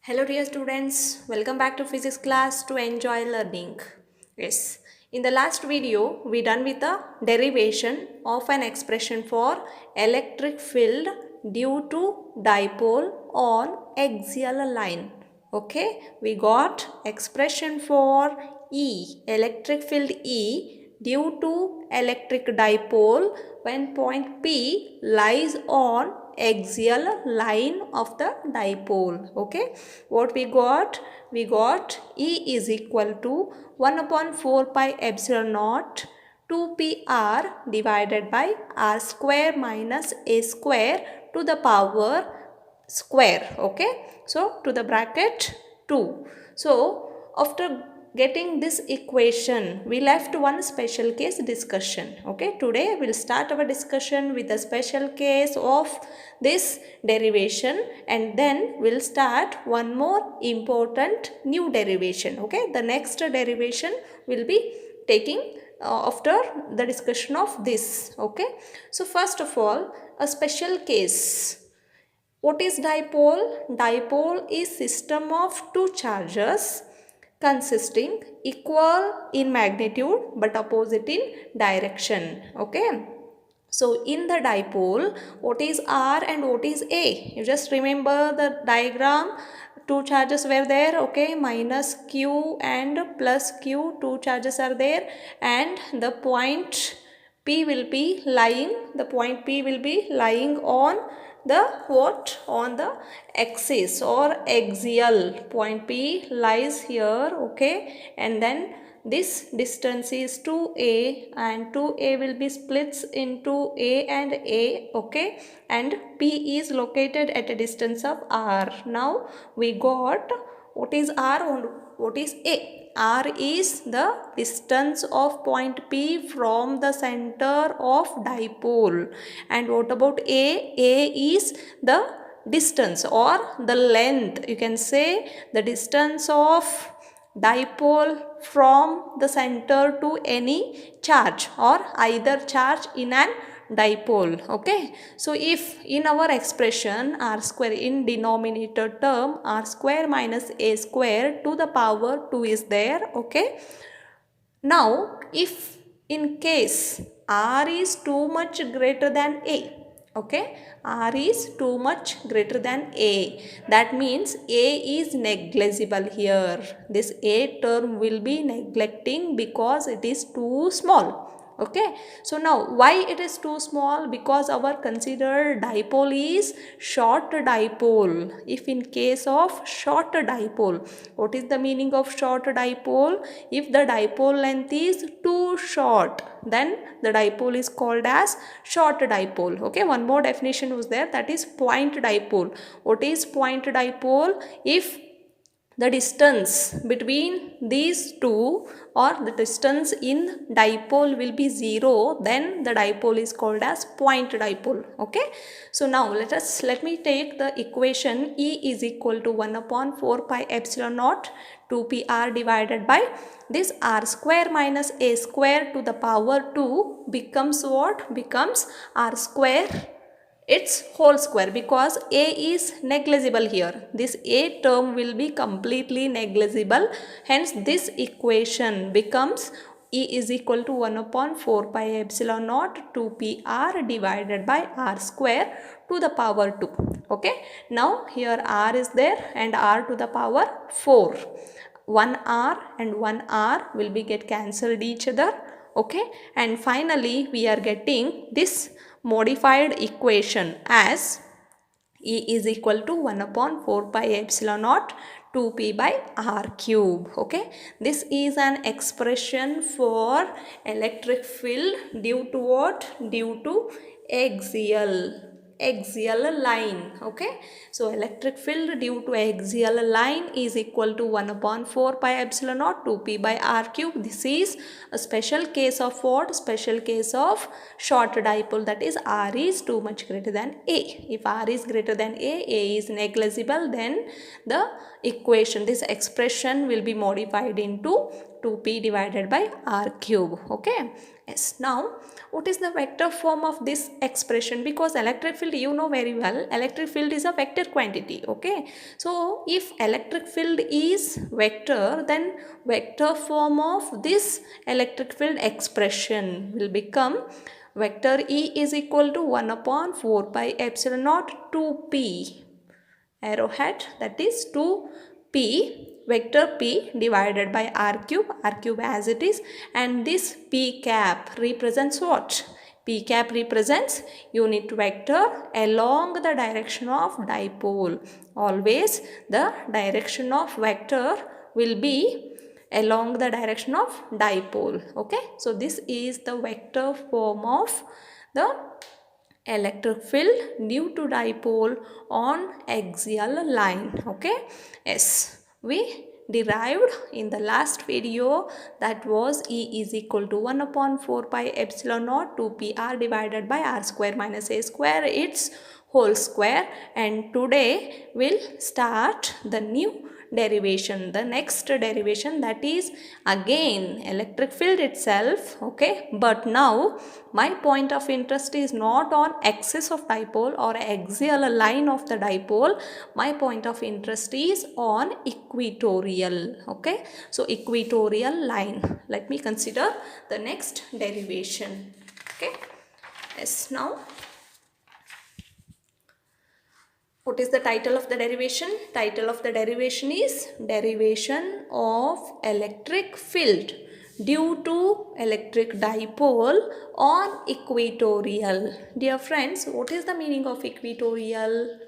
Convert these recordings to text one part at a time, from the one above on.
Hello dear students, welcome back to physics class to enjoy learning. Yes, in the last video we done with the derivation of an expression for electric field due to dipole on axial line. Okay, we got expression for E, electric field E due to electric dipole when point P lies on axial line of the dipole. Okay, what we got? We got E is equal to 1 upon 4 pi epsilon naught 2pr divided by r square minus a square to the power square. Okay, so to the bracket 2. So after getting this equation, we left one special case discussion. Okay, today we'll start our discussion with a special case of this derivation, and then we'll start one more important new derivation. Okay, the next derivation will be taking after the discussion of this. Okay, so first of all, a special case. What is dipole? Dipole is system of two charges consisting equal in magnitude but opposite in direction. Okay. So in the dipole, what is R and what is A? You just remember the diagram. Two charges were there. Okay. Minus Q and plus Q. Two charges are there. And the point P will be lying. The point P will be lying on the what? On the axis or axial. Point P lies here. Okay. And then this distance is 2a, and 2a will be splits into a and a. Okay, and P is located at a distance of r. Now we got what is r and what is a. R is the distance of point P from the center of dipole. And what about A? A is the distance or the length. You can say the distance of dipole from the center to any charge or either charge in an dipole. Okay, so if in our expression r square in denominator term r square minus a square to the power 2 is there. Okay, now if in case r is too much greater than a, okay, r is too much greater than a, that means a is negligible here. This a term will be neglecting because it is too small. Okay, so now why it is too small? Because our considered dipole is short dipole. If in case of short dipole, what is the meaning of short dipole? If the dipole length is too short, then the dipole is called as short dipole. Okay, one more definition was there, that is point dipole. What is point dipole? If the distance between these two or the distance in dipole will be 0, then the dipole is called as point dipole. Okay, so now let me take the equation E is equal to 1 upon 4 pi epsilon naught 2pr divided by this r square minus a square to the power 2 becomes what? Becomes r square its whole square, because a is negligible here. This a term will be completely negligible. Hence this equation becomes E is equal to 1 upon 4 pi epsilon naught 2pr divided by r square to the power 2. Okay. Now here r is there and r to the power 4. 1 r and 1 r will be get cancelled each other. Okay. And finally we are getting this modified equation as E is equal to 1 upon 4 pi epsilon naught 2p by r cube. Okay, this is an expression for electric field due to what? Due to axial line. Okay, so electric field due to axial line is equal to 1 upon 4 pi epsilon naught 2p by r cube. This is a special case of what? Special case of short dipole, that is r is too much greater than a. If r is greater than a is negligible, then the equation, this expression will be modified into 2p divided by r cube. Okay. Yes. Now, what is the vector form of this expression? Because electric field, you know very well, electric field is a vector quantity. Okay. So, if electric field is vector, then vector form of this electric field expression will become vector E is equal to 1 upon 4 pi epsilon naught 2p arrowhead, that is 2p vector p divided by r cube as it is, and this p cap represents what? P cap represents unit vector along the direction of dipole. Always the direction of vector will be along the direction of dipole. Okay, so this is the vector form of the electric field due to dipole on axial line. Okay, yes, we derived in the last video, that was E is equal to 1 upon 4 pi epsilon naught 2pr divided by r square minus a square its whole square, and today we'll start the new derivation, the next derivation, that is again electric field itself. Okay, but now my point of interest is not on axis of dipole or axial line of the dipole. My point of interest is on equatorial. Okay, so equatorial line. Let me consider the next derivation. Okay, yes, now what is the title of the derivation? Title of the derivation is derivation of electric field due to electric dipole on equatorial. Dear friends, what is the meaning of equatorial?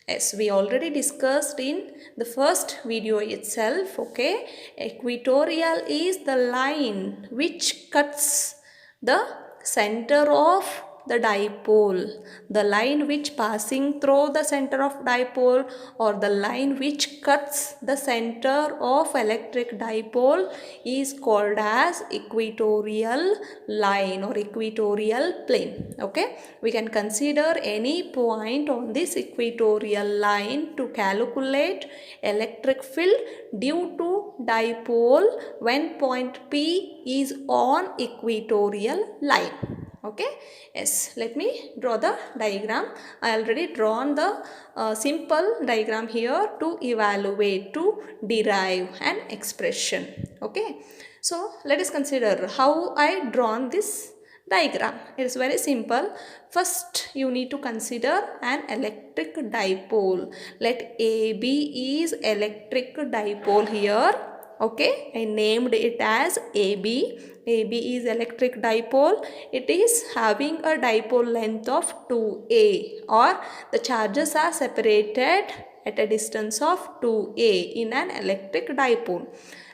Yes, we already discussed in the first video itself. Okay, equatorial is the line which cuts the center of the dipole, the line which passing through the center of dipole, or the line which cuts the center of electric dipole is called as equatorial line or equatorial plane. Okay, we can consider any point on this equatorial line to calculate electric field due to dipole when point P is on equatorial line. Okay, yes, let me draw the diagram. I already drawn the simple diagram here to evaluate, to derive an expression. Okay, so let us consider how I drawn this diagram. It is very simple. First you need to consider an electric dipole. Let AB is electric dipole here. Okay, I named it as AB. AB is electric dipole. It is having a dipole length of 2a, or the charges are separated at a distance of 2a in an electric dipole.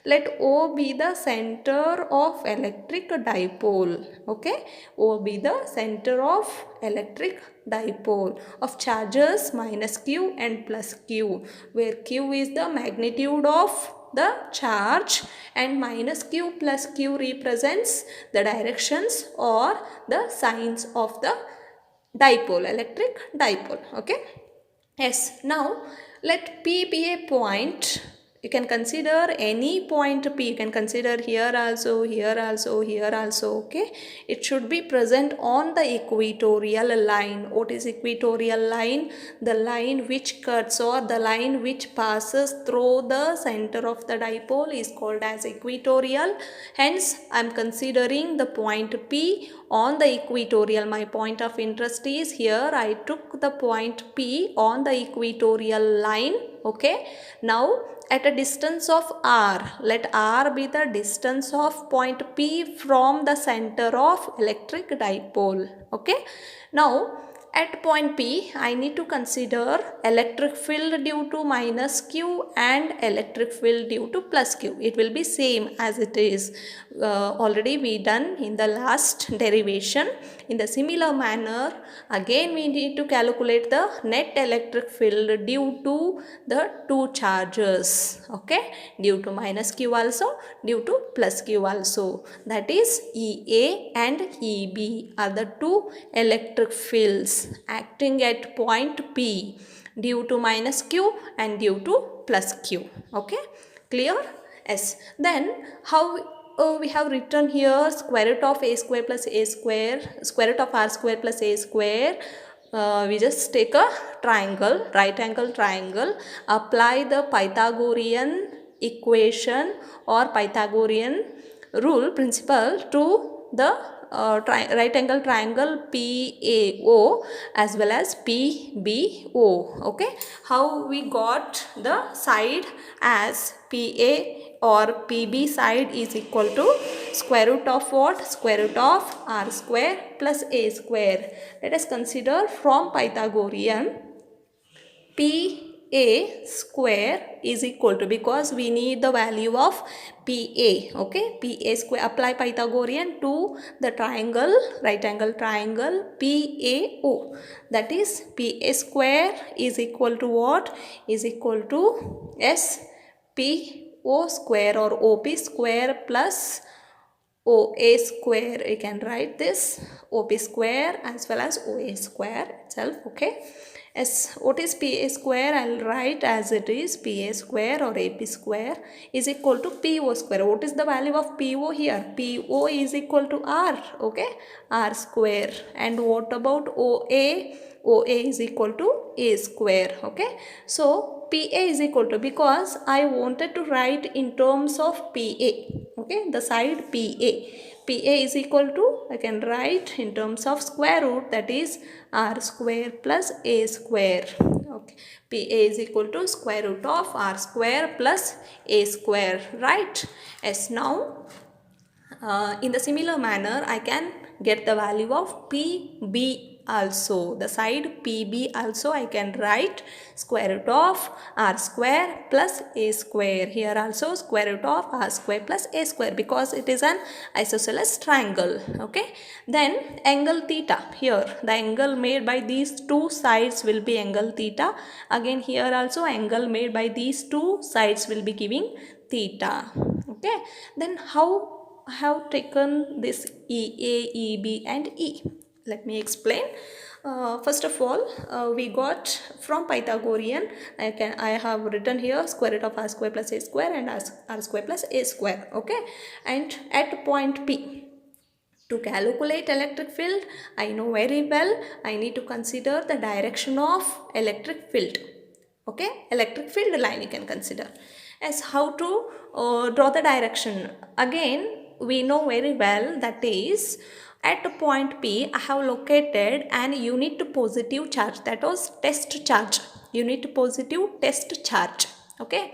Let O be the center of electric dipole. Okay, O be the center of electric dipole of charges minus q and plus q, where q is the magnitude of the charge and minus q plus q represents the directions or the signs of the dipole, electric dipole. Okay, yes, now let P be a point. You can consider any point P. You can consider here also, here also, here also. Okay, it should be present on the equatorial line. What is equatorial line? The line which cuts or the line which passes through the center of the dipole is called as equatorial. Hence, I am considering the point P on the equatorial. My point of interest is here. I took the point P on the equatorial line. Okay, now at a distance of r, let r be the distance of point P from the center of electric dipole. Okay, now at point P, I need to consider electric field due to minus q and electric field due to plus q. It will be same as it is already we done in the last derivation. In the similar manner, again we need to calculate the net electric field due to the two charges. Okay, due to minus q also, due to plus q also. That is EA and EB are the two electric fields acting at point P due to minus q and due to plus q. Okay, clear? Yes. Then how we have written here square root of a square plus a square, square root of r square plus a square. We just take a triangle, right angle triangle, apply the Pythagorean equation or Pythagorean rule principle to the right angle triangle PAO as well as PBO. Okay, how we got the side as PA or PB side is equal to square root of what? Square root of r square plus a square. Let us consider from Pythagorean. PA square is equal to, because we need the value of PA, okay, PA square, apply Pythagorean to the triangle, right angle triangle PAO, that is PA square is equal to what? Is equal to SPO square or OP square plus OA square. You can write this OP square as well as OA square itself, okay. What is PA square? I will write as it is PA square or AP square is equal to PO square. What is the value of PO here? PO is equal to R, okay, R square. And what about OA? OA is equal to A square, okay. So PA is equal to, because I wanted to write in terms of PA, okay, the side PA. PA is equal to, I can write in terms of square root, that is r square plus a square, okay. PA is equal to square root of r square plus a square, right? Yes, now in the similar manner I can get the value of PB also. The side PB also I can write square root of r square plus a square. Here also square root of r square plus a square, because it is an isosceles triangle, okay. Then angle theta, here the angle made by these two sides will be angle theta. Again here also angle made by these two sides will be giving theta, okay. Then how I have taken this EA, EB and E. Let me explain. First of all, we got from Pythagorean, I have written here square root of r square plus a square and r square plus a square, okay. And at point P, to calculate electric field, I know very well I need to consider the direction of electric field, okay. Electric field line you can consider. As how to draw the direction, again we know very well, that is at point P I have located an unit positive charge, that was test charge, unit positive test charge, okay.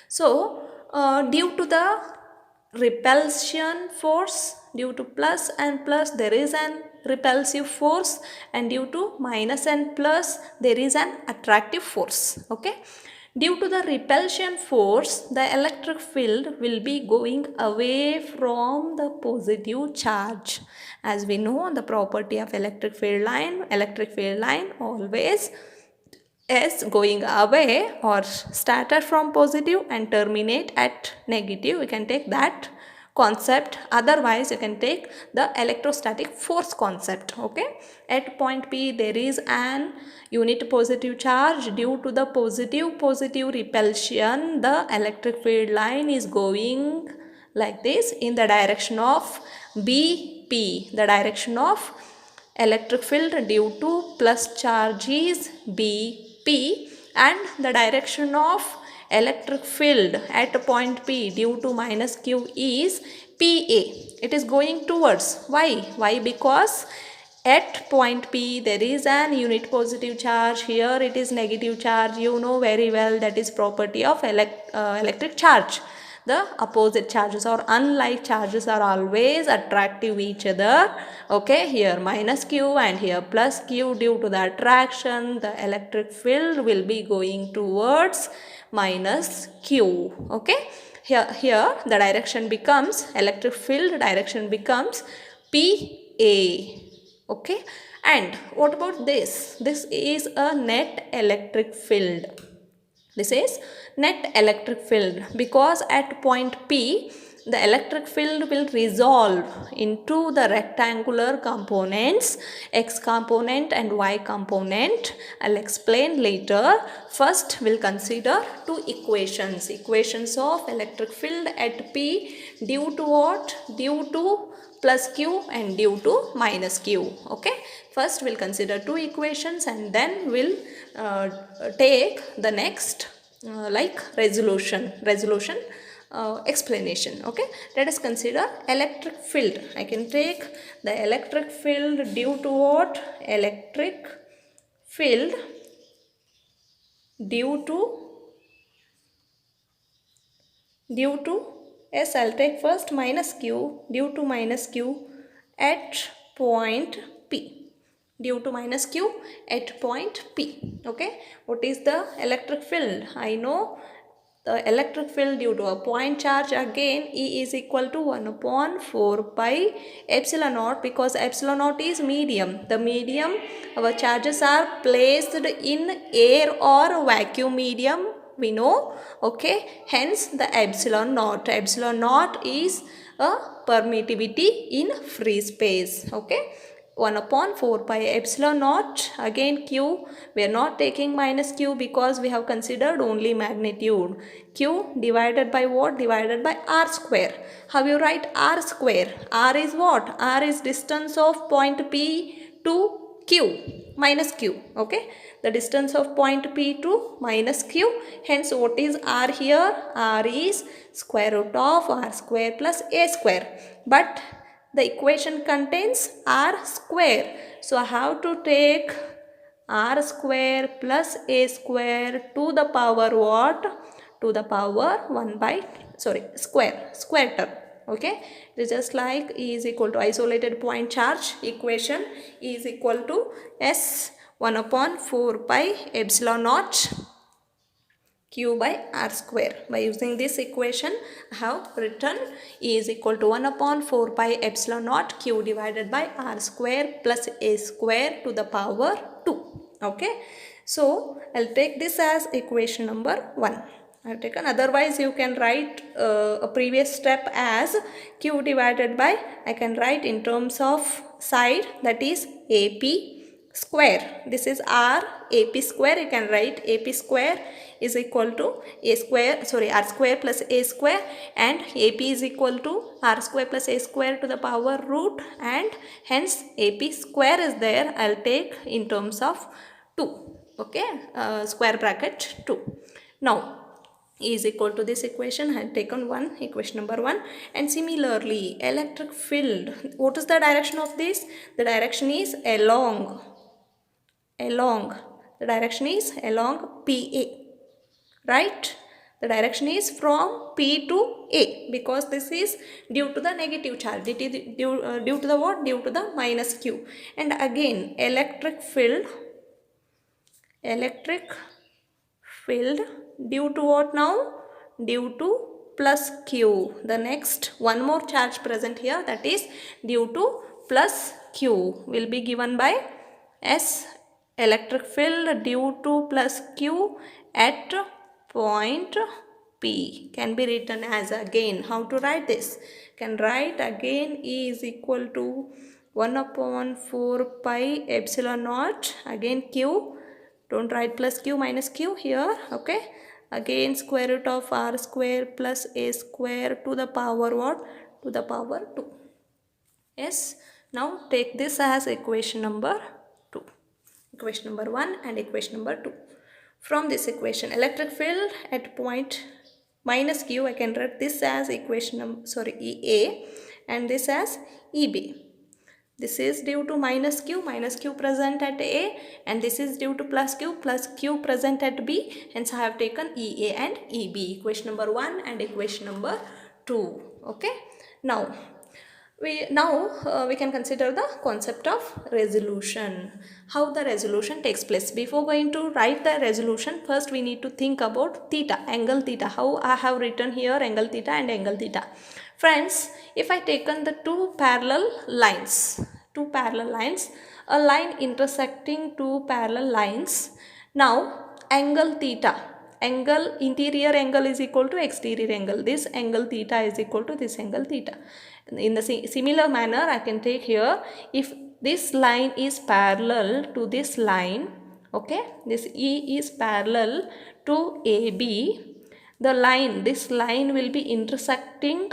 So due to the repulsion force, due to plus and plus there is an repulsive force, and due to minus and plus there is an attractive force, okay. Due to the repulsion force, the electric field will be going away from the positive charge. As we know the property of electric field line always is going away or started from positive and terminate at negative. We can take that concept, otherwise you can take the electrostatic force concept, okay. At point P there is an unit positive charge. Due to the positive repulsion, the electric field line is going like this in the direction of BP. The direction of electric field due to plus charge is BP, and the direction of electric field at point P due to minus Q is PA. It is going towards, why? Because at point P there is an unit positive charge, here it is negative charge. You know very well that is property of electric charge. The opposite charges or unlike charges are always attractive each other, okay. Here minus Q and here plus Q. Due to the attraction, the electric field will be going towards minus Q, okay. Here the direction becomes, electric field direction becomes PA, okay. And what about this? This is a net electric field. This is net electric field, because at point P the electric field will resolve into the rectangular components, x component and y component. I'll explain later. First, we'll consider two equations. Equations of electric field at P due to what? Due to plus Q and due to minus Q. Okay. First, we'll consider two equations and then we'll take the next like resolution explanation. Okay, let us consider electric field. I can take the electric field due to what? Electric field due to yes, I'll take first minus q, due to minus q at point P, due to minus q at point P. Okay, what is the electric field? I know the electric field due to a point charge, again E is equal to 1 upon 4 pi epsilon naught, because epsilon naught is medium. The medium, our charges are placed in air or vacuum medium, we know. Okay, hence the epsilon naught is a permittivity in free space. Okay, 1 upon 4 pi epsilon naught, again q, we are not taking minus q because we have considered only magnitude. Q divided by what? Divided by r square. How you write r square? R is what? R is distance of point P to Q, minus Q. Okay, the distance of point P to minus Q. Hence what is r here? R is square root of r square plus a square. But the equation contains r square. So I have to take r square plus a square to the power what? To the power 1 by, square term. Okay, it is just like E is equal to isolated point charge equation. E is equal to S 1 upon 4 pi epsilon naught q by r square. By using this equation, I have written E is equal to 1 upon 4 pi epsilon naught q divided by r square plus a square to the power 2. Okay, so I'll take this as equation number 1. I've taken, otherwise you can write a previous step as q divided by, I can write in terms of side, that is AP square. This is r, AP square, you can write AP square is equal to a square, r square plus a square, and AP is equal to r square plus a square to the power root, and hence AP square is there. I'll take in terms of 2. Okay, square bracket 2. Now E is equal to this equation. I have taken equation number 1. And similarly, electric field, what is the direction of this? The direction is along. The direction is along PA, right? The direction is from P to A, because this is due to the negative charge. It is due to the what? Due to the minus Q. And again, electric field due to what now? Due to plus Q. The next one more charge present here, that is due to plus Q, will be given by S, electric field due to plus Q at point P. Can be written as, again, how to write this? Can write again E is equal to 1 upon 4 pi epsilon naught, again Q. Don't write plus Q minus Q here. Okay, again square root of r square plus a square to the power what? To the power 2. Yes, now take this as equation number 2. Equation number 1 and equation number 2. From this equation, electric field at point minus Q, I can write this as equation number, EA, and this as EB. This is due to minus Q present at A, and this is due to plus Q present at B. Hence, I have taken EA and EB, equation number 1 and equation number 2. Okay. Now, we can consider the concept of resolution. How the resolution takes place. Before going to write the resolution, first we need to think about theta, angle theta. How I have written here angle theta and angle theta. Friends, if I taken the two parallel lines, a line intersecting two parallel lines. Now angle theta angle, interior angle is equal to exterior angle. This angle theta is equal to this angle theta. In the similar manner, I can take here, if this line is parallel to this line, okay, this E is parallel to AB, the line, this line will be intersecting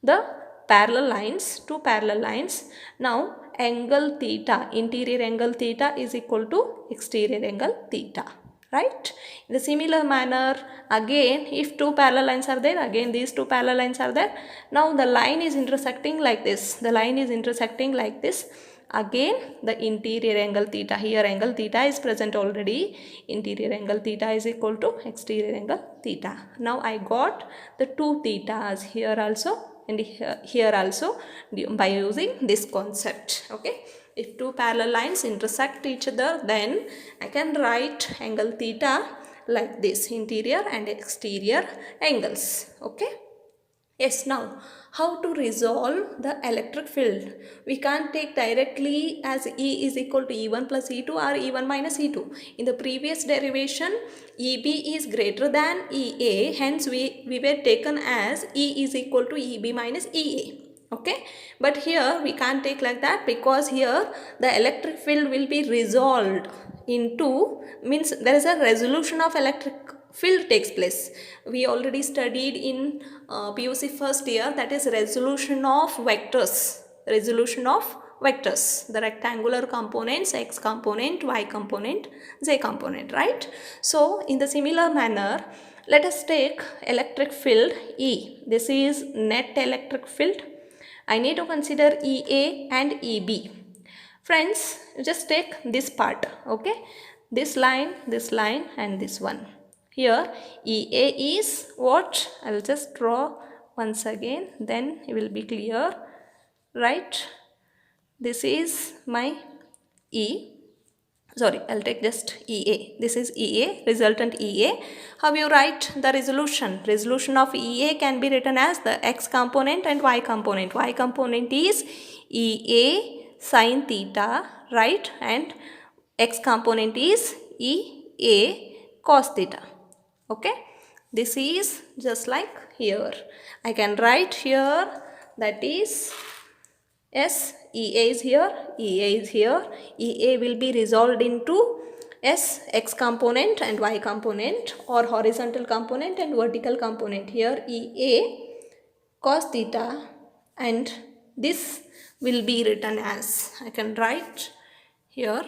the parallel lines, two parallel lines. Now angle theta, interior angle theta is equal to exterior angle theta, right? In the similar manner, again, if two parallel lines are there, again these two parallel lines are there. Now the line is intersecting like this, the line is intersecting like this. Again the interior angle theta, here angle theta is present already, interior angle theta is equal to exterior angle theta. Now I got the two thetas here also and here also by using this concept. Okay, if two parallel lines intersect each other, then I can write angle theta like this, interior and exterior angles. Okay. Yes, now how to resolve the electric field? We can't take directly as E is equal to E1 plus E2 or E1 minus E2. In the previous derivation, EB is greater than EA, hence we were taken as E is equal to EB minus EA. Okay, but here we can't take like that, because here the electric field will be resolved into, means there is a resolution of electric field takes place. We already studied in PUC first year, that is resolution of vectors, resolution of vectors, the rectangular components, x component, y component, z component, right? So in the similar manner, let us take electric field E. This is net electric field. I need to consider EA and EB. Friends, just take this part, okay? This line and this one. Here EA is what? I will just draw once again, then it will be clear, right? This is my E. Sorry, I'll take just EA. This is EA, resultant EA. How you write the resolution? Resolution of EA can be written as the x component and y component. Y component is EA sin theta, right? And x component is EA cos theta. Okay, this is just like here. I can write here, that is S, EA is here, EA is here. EA will be resolved into S, x component and y component, or horizontal component and vertical component. Here EA cos theta, and this will be written as, I can write here,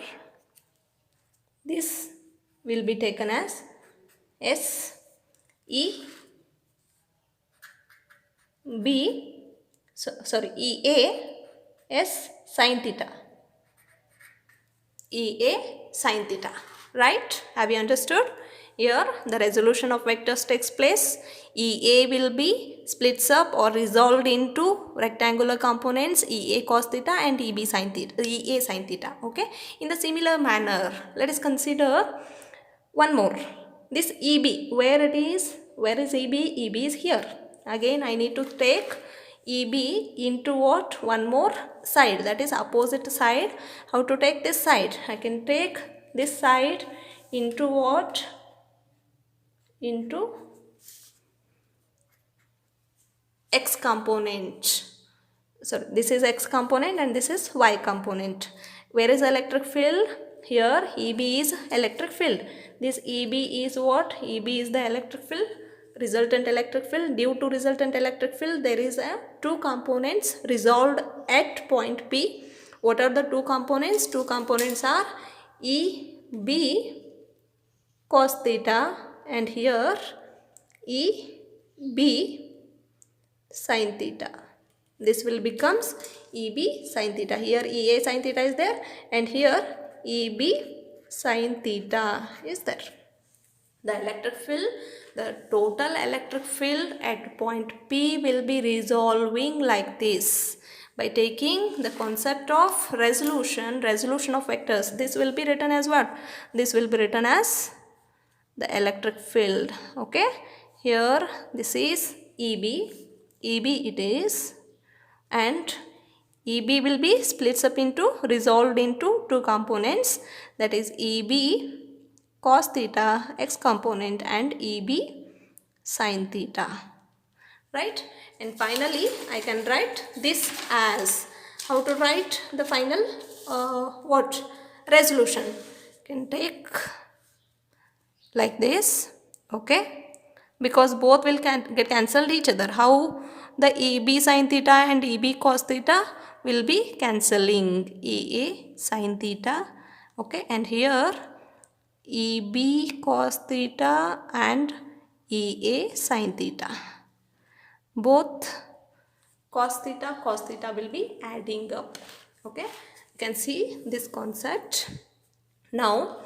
this will be taken as S E B, EA S sin theta, EA sin theta, right? Have you understood? Here the resolution of vectors takes place. EA will be splits up or resolved into rectangular components, EA cos theta and EB sin theta, EA sin theta. Okay. In the similar manner, let us consider one more. This EB, where it is? Where is EB? EB is here. Again I need to take EB into what? One more side, that is opposite side. How to take this side? I can take this side into what? Into x component. So this is x component and this is y component. Where is electric field? Here EB is electric field. This EB is what? EB is the electric field, resultant electric field. Due to resultant electric field, there is a two components resolved at point P. What are the two components? Two components are EB cos theta and here EB sin theta. This will becomes EB sin theta. Here EA sin theta is there and here EB sin theta is there. The electric field, the total electric field at point P will be resolving like this by taking the concept of resolution of vectors. This will be written as what? This will be written as the electric field. Okay, here this is EB it is, and EB will be splits up into, resolved into two components, that is EB cos theta x component and EB sin theta, right? And finally I can write this as, how to write the final what resolution, can take like this, okay, because both will get cancelled each other. How the EB sin theta and EB cos theta will be cancelling, EA sin theta, okay, and here EB cos theta and EA sin theta, both cos theta will be adding up, okay. You can see this concept. Now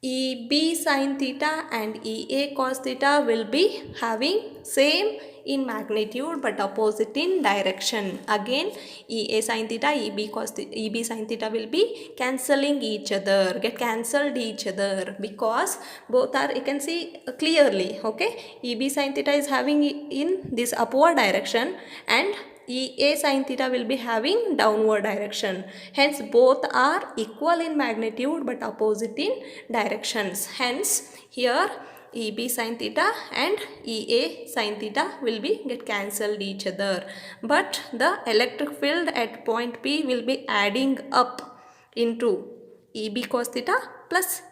EB sin theta and EA cos theta will be having same in magnitude but opposite in direction. Again EA sin theta, EB sin theta will be cancelling each other, get cancelled each other, because both are, you can see clearly, okay. EB sin theta is having in this upward direction and EA sin theta will be having downward direction. Hence both are equal in magnitude but opposite in directions. Hence here EB sin theta and EA sin theta will be get cancelled each other. But the electric field at point P will be adding up into EB cos theta plus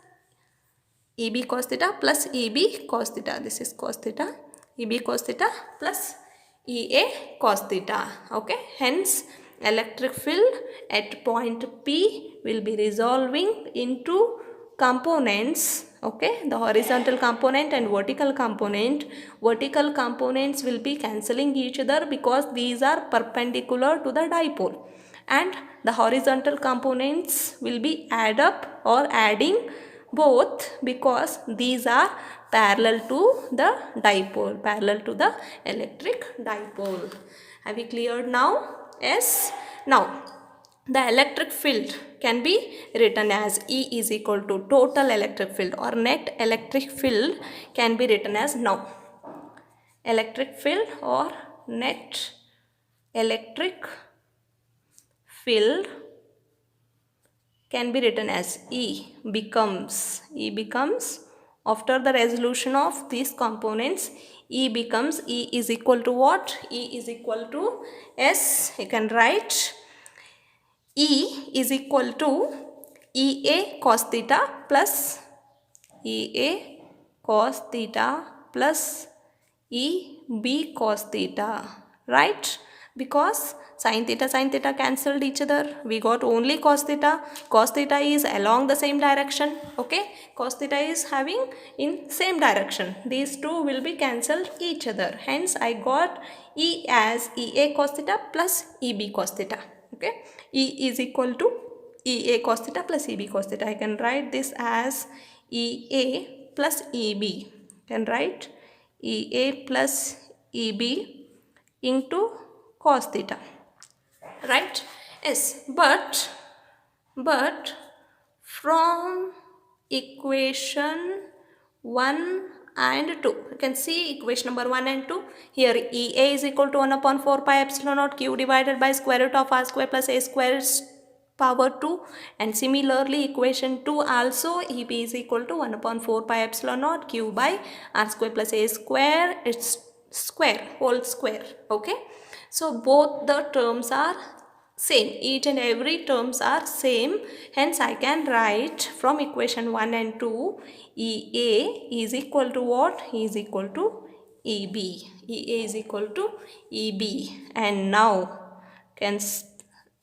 EB cos theta plus EB cos theta. This is cos theta. EB cos theta plus EA cos theta, okay. Hence electric field at point P will be resolving into components, okay, the horizontal component and vertical component. Vertical components will be cancelling each other because these are perpendicular to the dipole, and the horizontal components will be add up or adding both because these are parallel to the dipole, parallel to the electric dipole. Have we cleared now? Yes. Now the electric field can be written as E is equal to total electric field, or net electric field can be written as, now electric field or net electric field can be written as E becomes after the resolution of these components, E is equal to what? E is equal to S. You can write E is equal to EA cos theta plus EA cos theta plus EB cos theta, right? Because sin theta cancelled each other, we got only cos theta. Cos theta is along the same direction, okay. Cos theta is having in same direction, these two will be cancelled each other. Hence I got E as EA cos theta plus EB cos theta, okay. E is equal to EA cos theta plus EB cos theta. I can write this as EA plus EB. I can write EA plus EB into cos theta, right? Yes, but from equation 1 and 2, you can see equation number 1 and 2, here EA is equal to 1 upon 4 pi epsilon naught q divided by square root of r square plus a square power 2, and similarly equation 2 also EB is equal to 1 upon 4 pi epsilon naught q by r square plus a square, its square, whole square, okay. So both the terms are same, each and every terms are same. Hence I can write from equation 1 and 2, EA is equal to what? Is equal to EB. EA is equal to EB. And now can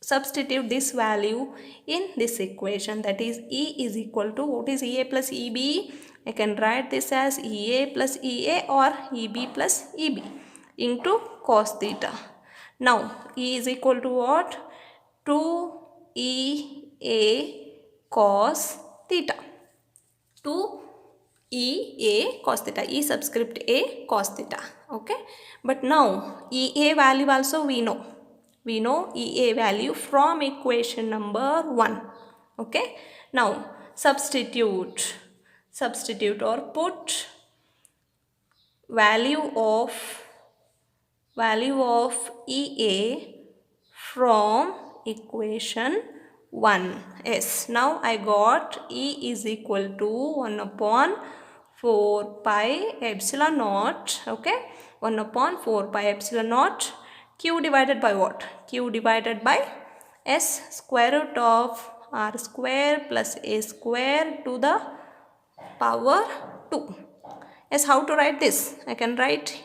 substitute this value in this equation, that is E is equal to, what is EA plus EB? I can write this as EA plus EA or EB plus EB into cos theta. Now E is equal to what? 2EA cos theta. 2EA cos theta. E subscript A cos theta. Okay. But now EA value also we know. We know EA value from equation number 1. Okay. Now substitute or put value of EA from equation 1. Yes, now I got E is equal to 1 upon 4 pi epsilon naught. Okay, 1 upon 4 pi epsilon naught. Q divided by what? Q divided by S square root of R square plus A square to the power 2. Yes, how to write this? I can write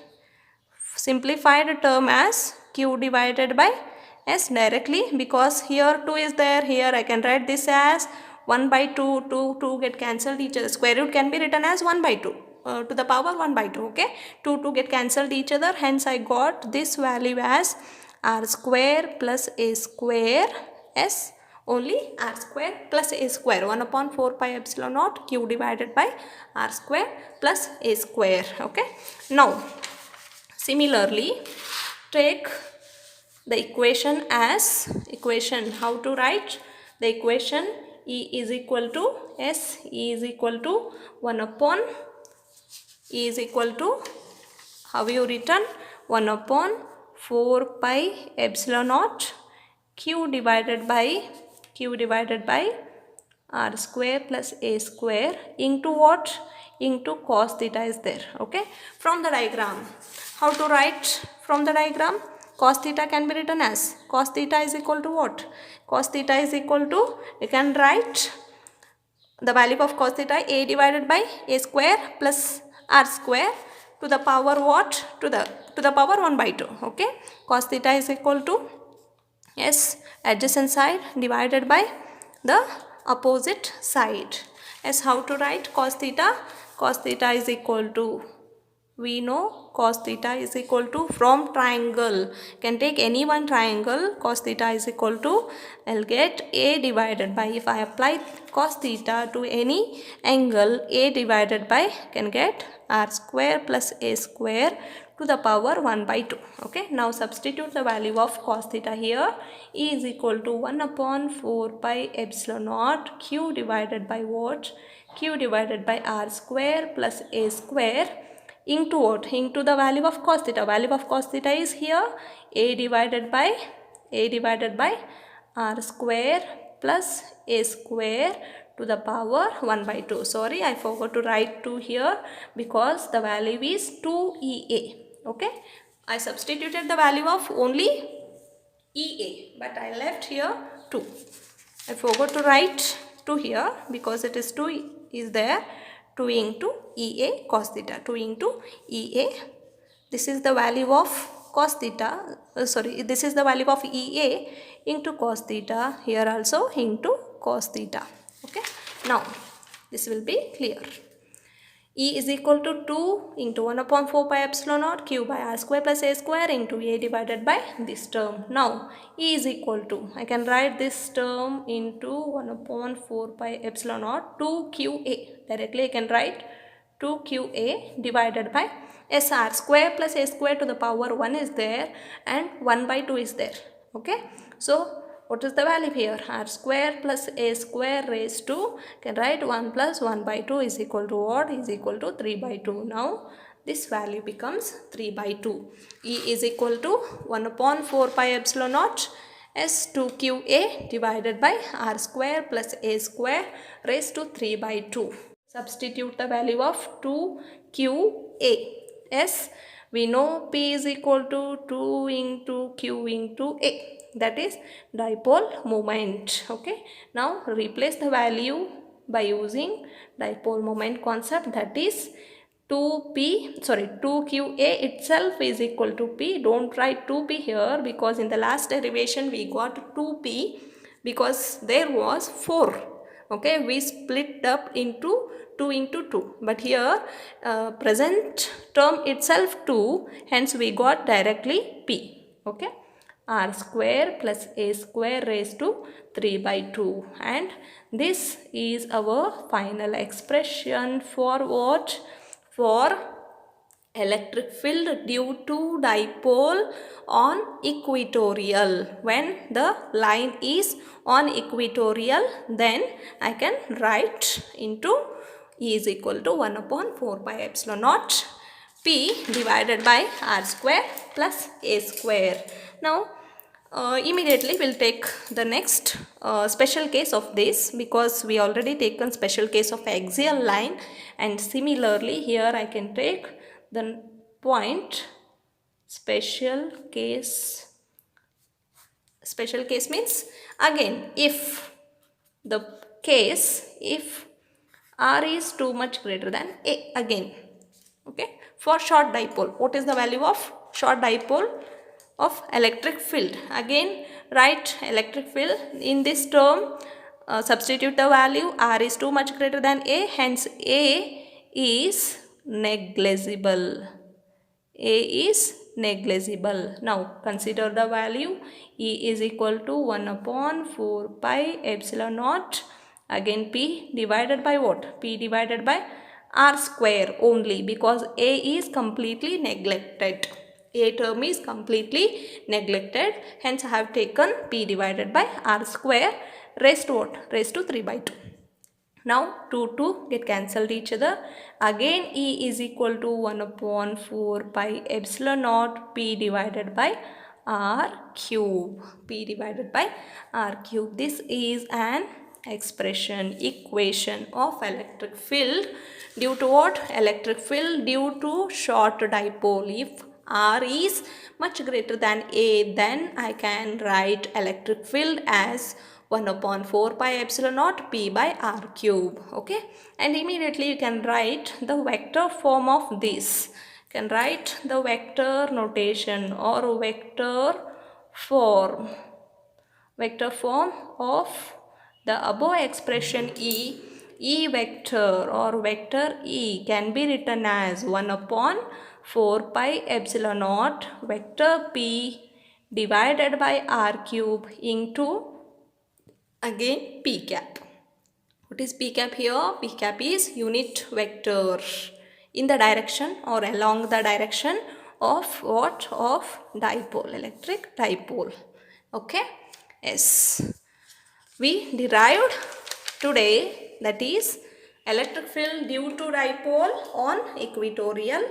simplified term as Q divided by S directly, because here 2 is there. Here I can write this as 1 by 2. 2 get cancelled each other. Square root can be written as 1 by 2 to the power 1 by 2. Okay, 2 get cancelled each other. Hence I got this value as R square plus A square S, only R square plus A square, 1 upon 4 pi epsilon naught Q divided by R square plus A square. Okay, now similarly take the equation as equation. How to write the equation? E is equal to S, E is equal to 1 upon E is equal to, how you written, 1 upon 4 pi epsilon naught Q divided by R square plus A square into what? Into cos theta is there. Okay, from the diagram, how to write from the diagram? Cos theta can be written as, cos theta is equal to what? Cos theta is equal to, you can write the value of cos theta A divided by A square plus R square to the power what? To the power 1 by 2. Okay, cos theta is equal to, yes, adjacent side divided by the opposite side. As how to write cos theta? Cos theta is equal to, we know cos theta is equal to, from triangle, can take any one triangle, cos theta is equal to, I'll get A divided by, if I apply cos theta to any angle, A divided by, can get R square plus A square to the power 1 by 2. Okay, now substitute the value of cos theta here. E is equal to 1 upon 4 pi epsilon naught Q divided by what? Q divided by R square plus A square into what? Into the value of cos theta. Value of cos theta is here A divided by R square plus A square to the power 1 by 2. Sorry, I forgot to write 2 here because the value is 2EA. Okay, I substituted the value of only EA, but I left here 2. I forgot to write 2 here because it is 2 is there. 2 into EA cos theta, 2 into EA. This is the value of cos theta, this is the value of EA into cos theta, here also into cos theta. Okay, now this will be clear. E is equal to 2 into 1 upon 4 pi epsilon naught Q by R square plus A square into A divided by this term. Now E is equal to, I can write this term into 1 upon 4 pi epsilon naught 2QA. Directly I can write 2QA divided by SR square plus A square to the power 1 is there and 1 by 2 is there. Okay, so what is the value here? R square plus A square raised to, can write 1 plus 1 by 2 is equal to what? Is equal to 3 by 2. Now this value becomes 3 by 2. E is equal to 1 upon 4 pi epsilon naught S2QA divided by R square plus A square raised to 3 by 2. Substitute the value of 2QA. Yes, we know P is equal to 2 into Q into A. That is dipole moment. Okay, now replace the value by using dipole moment concept, that is 2QA itself is equal to P. Don't write 2P here because in the last derivation we got 2P because there was 4. Okay, we split up into 2 into 2, but here present term itself 2, hence we got directly P. Okay, R square plus A square raised to 3 by 2, and this is our final expression for what? For electric field due to dipole on equatorial. When the line is on equatorial, then I can write into E is equal to 1 upon 4 pi epsilon naught P divided by R square plus A square. Now Immediately we'll take the next special case of this, because we already taken special case of axial line, and similarly here I can take the point special case. Special case means, again, if the case if r is too much greater than a, again, okay, for short dipole, what is the value of short dipole of electric field? Again, write electric field in this term, substitute the value, r is too much greater than a, hence a is negligible. A is negligible. Now consider the value. E is equal to 1 upon 4 pi epsilon naught. Again P divided by what? P divided by R square only, because A is completely neglected. A term is completely neglected. Hence I have taken P divided by R square, raised what? Raised to 3 by 2. Now 2 get cancelled each other. Again E is equal to 1 upon 4 pi epsilon naught P divided by R cube. P divided by R cube. This is an equation of electric field due to what? Electric field due to short dipole. If R is much greater than A, then I can write electric field as 1 upon 4 pi epsilon naught P by R cube. Okay, and immediately you can write the vector form of this. You can write the vector notation or vector form of the above expression. E vector or vector E can be written as 1 upon 4 pi epsilon naught vector P divided by R cube into, again, P cap. What is P cap here? P cap is unit vector in the direction or along the direction of what? Of dipole, electric dipole. Okay, yes, we derived today, that is electric field due to dipole on equatorial,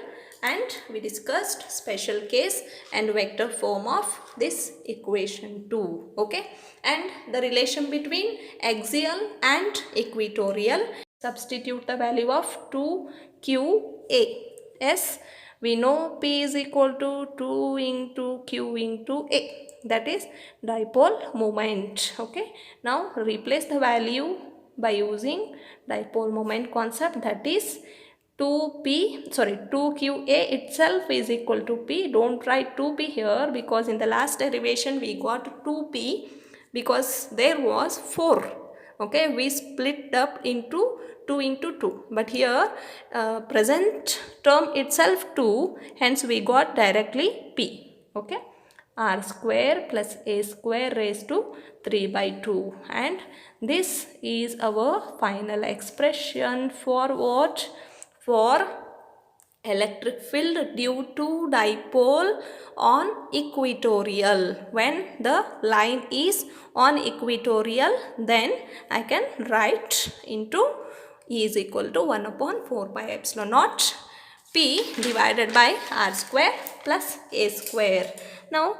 and we discussed special case and vector form of this equation too. Okay, and the relation between axial and equatorial. Substitute the value of 2qa. Yes, we know P is equal to 2 into Q into A, that is dipole moment. Okay, now replace the value by using dipole moment concept, that is 2qa itself is equal to P. Don't write 2P here, because in the last derivation we got 2P because there was 4. Okay, we split up into 2 into 2, but here present term itself 2, hence we got directly P. Okay, R square plus A square raised to 3 by 2, and this is our final expression for what? For electric field due to dipole on equatorial. When the line is on equatorial, then I can write into E is equal to 1 upon 4 pi epsilon naught P divided by R square plus A square. Now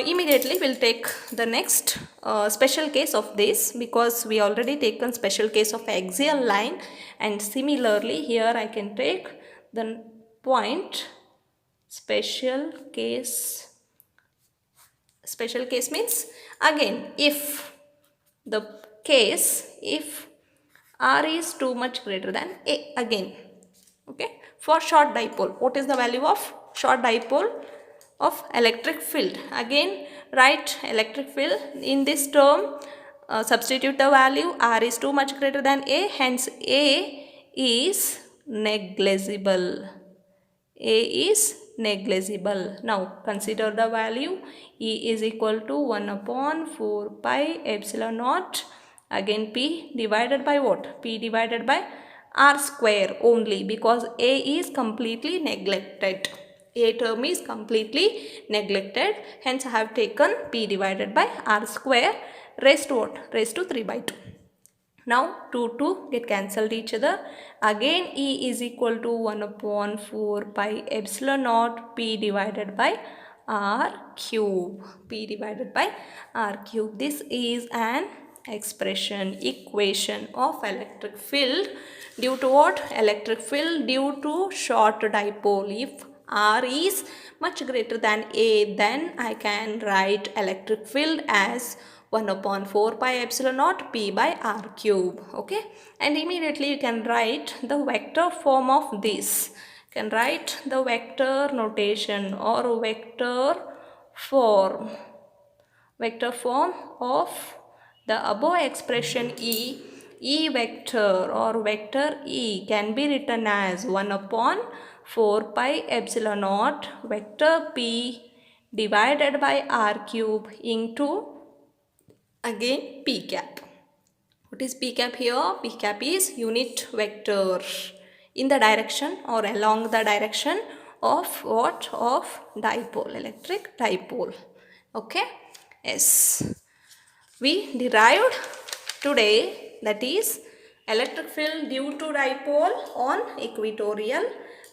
immediately we'll take the next special case of this, because we already taken special case of axial line, and similarly here I can take the point special case. Special case means, again, if the case if R is too much greater than A, again, okay, for short dipole, what is the value of short dipole of electric field? Again, write electric field in this term, substitute the value, R is too much greater than A, hence A is negligible. A is negligible. Now consider the value. E is equal to 1 upon 4 pi epsilon naught, again P divided by what? P divided by R square only, because A is completely neglected. A term is completely neglected, hence I have taken P divided by R square, raised to what? Raised to 3 by 2. Now 2 get cancelled each other. Again E is equal to 1 upon 4 pi epsilon naught P divided by r cube. P divided by r cube. This is an equation of electric field due to what? Electric field due to short dipole. If r is much greater than a, then I can write electric field as 1 upon 4 pi epsilon naught P by r cube. Okay, and immediately you can write the vector form of this. You can write the vector notation or vector form of the above expression E vector or vector E can be written as 1 upon 4 pi epsilon naught vector P divided by r cube into again p cap. What is p cap here? P cap is unit vector in the direction or along the direction of what? Of dipole, electric dipole. Okay, yes, we derived today, that is electric field due to dipole on equatorial,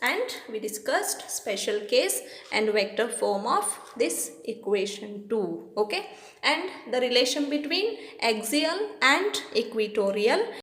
and we discussed special case and vector form of this equation too. Okay, and the relation between axial and equatorial